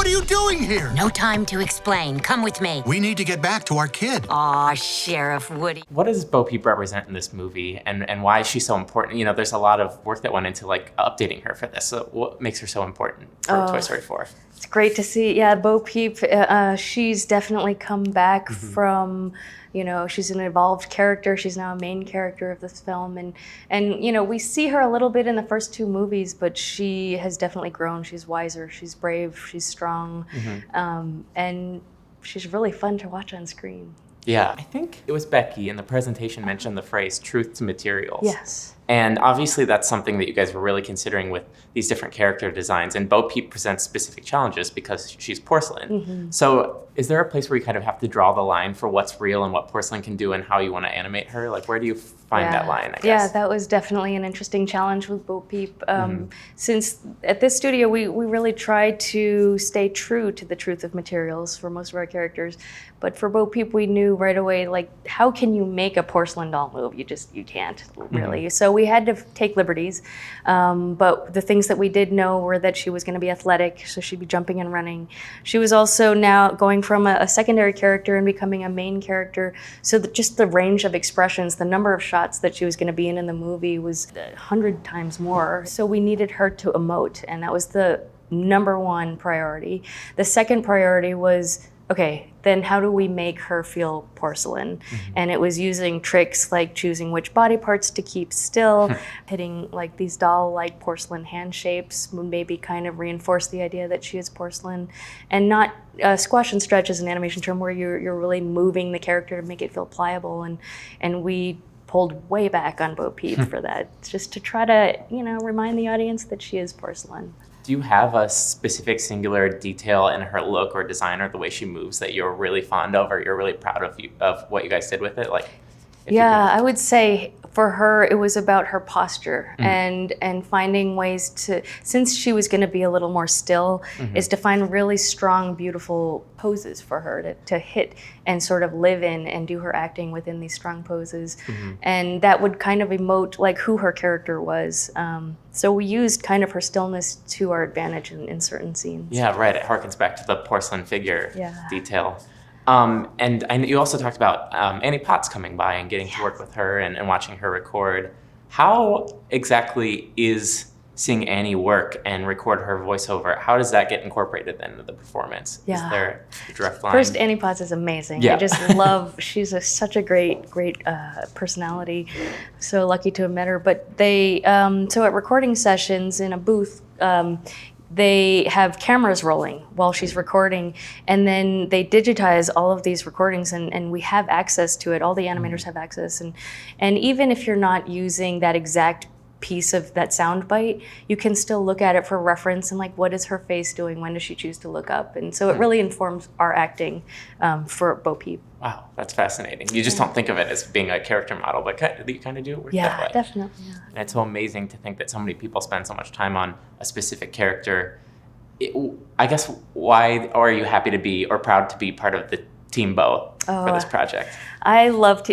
What are you doing here? No time to explain. Come with me. We need to get back to our kid. Aw, Sheriff Woody. What does Bo Peep represent in this movie, and why is she so important? You know, there's a lot of work that went into like updating her for this. So what makes her so important for Toy Story 4? It's great to see. Yeah, Bo Peep, she's definitely come back from, you know, she's an evolved character. She's now a main character of this film. And you know, we see her a little bit in the first 2 movies, but she has definitely grown. She's wiser, she's brave, she's strong. And she's really fun to watch on screen. Yeah, I think it was Becky in the presentation mentioned the phrase truth to materials. Yes. And obviously that's something that you guys were really considering with these different character designs. And Bo Peep presents specific challenges because she's porcelain. So is there a place where you kind of have to draw the line for what's real and what porcelain can do and how you want to animate her? Like, where do you find that line, I guess? Yeah, that was definitely an interesting challenge with Bo Peep. Since at this studio, we really tried to stay true to the truth of materials for most of our characters. But for Bo Peep, we knew right away, like, how can you make a porcelain doll move? You can't, really. So we had to take liberties. But the things that we did know were that she was going to be athletic, so she'd be jumping and running. She was also now going from a secondary character and becoming a main character. So just the range of expressions, the number of shots that she was going to be in the movie was 100 times more. So we needed her to emote, and that was the #1 priority. The second priority was, okay, then how do we make her feel porcelain? And it was using tricks like choosing which body parts to keep still, hitting like these doll-like porcelain hand shapes, maybe kind of reinforce the idea that she is porcelain, and not squash and stretch is an animation term where you're really moving the character to make it feel pliable, and we pulled way back on Bo Peep for that, just to try to, you know, remind the audience that she is porcelain. Do you have a specific singular detail in her look or design or the way she moves that you're really fond of or you're really proud of what you guys did with it? Like, yeah, I would say for her, it was about her posture and finding ways to, since she was going to be a little more still, is to find really strong, beautiful poses for her to hit and sort of live in and do her acting within these strong poses. And that would kind of emote like who her character was. So we used kind of her stillness to our advantage in certain scenes. Yeah, right. It harkens back to the porcelain figure detail. And you also talked about Annie Potts coming by and getting to work with her and watching her record. How exactly is seeing Annie work and record her voiceover, how does that get incorporated then into the performance? Yeah. Is there a direct line? First, Annie Potts is amazing. Yeah. I just love, she's such a great personality. So lucky to have met her. But they, so at recording sessions in a booth, they have cameras rolling while she's recording, and then they digitize all of these recordings, and we have access to it. All the animators have access, and even if you're not using that exact piece of that sound bite, you can still look at it for reference and like, what is her face doing? When does she choose to look up? And so it really informs our acting for Bo Peep. Wow, that's fascinating. You just don't think of it as being a character model, but you kind of do work that way. Yeah, definitely. Yeah. And it's so amazing to think that so many people spend so much time on a specific character. I guess why are you happy to be or proud to be part of the Team Bo for this project? I love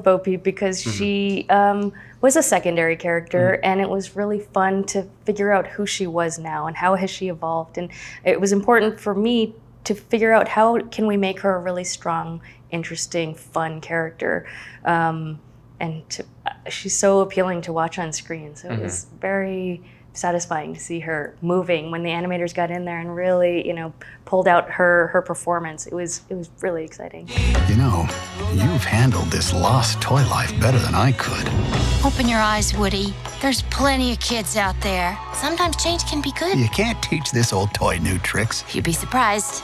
Bo Peep because she was a secondary character, and it was really fun to figure out who she was now and how has she evolved. And it was important for me to figure out how can we make her a really strong, interesting, fun character. She's so appealing to watch on screen. So it was very satisfying to see her moving when the animators got in there and really, pulled out her performance. It was really exciting. You know, you've handled this lost toy life better than I could. Open your eyes, Woody. There's plenty of kids out there. Sometimes change can be good. You can't teach this old toy new tricks. You'd be surprised.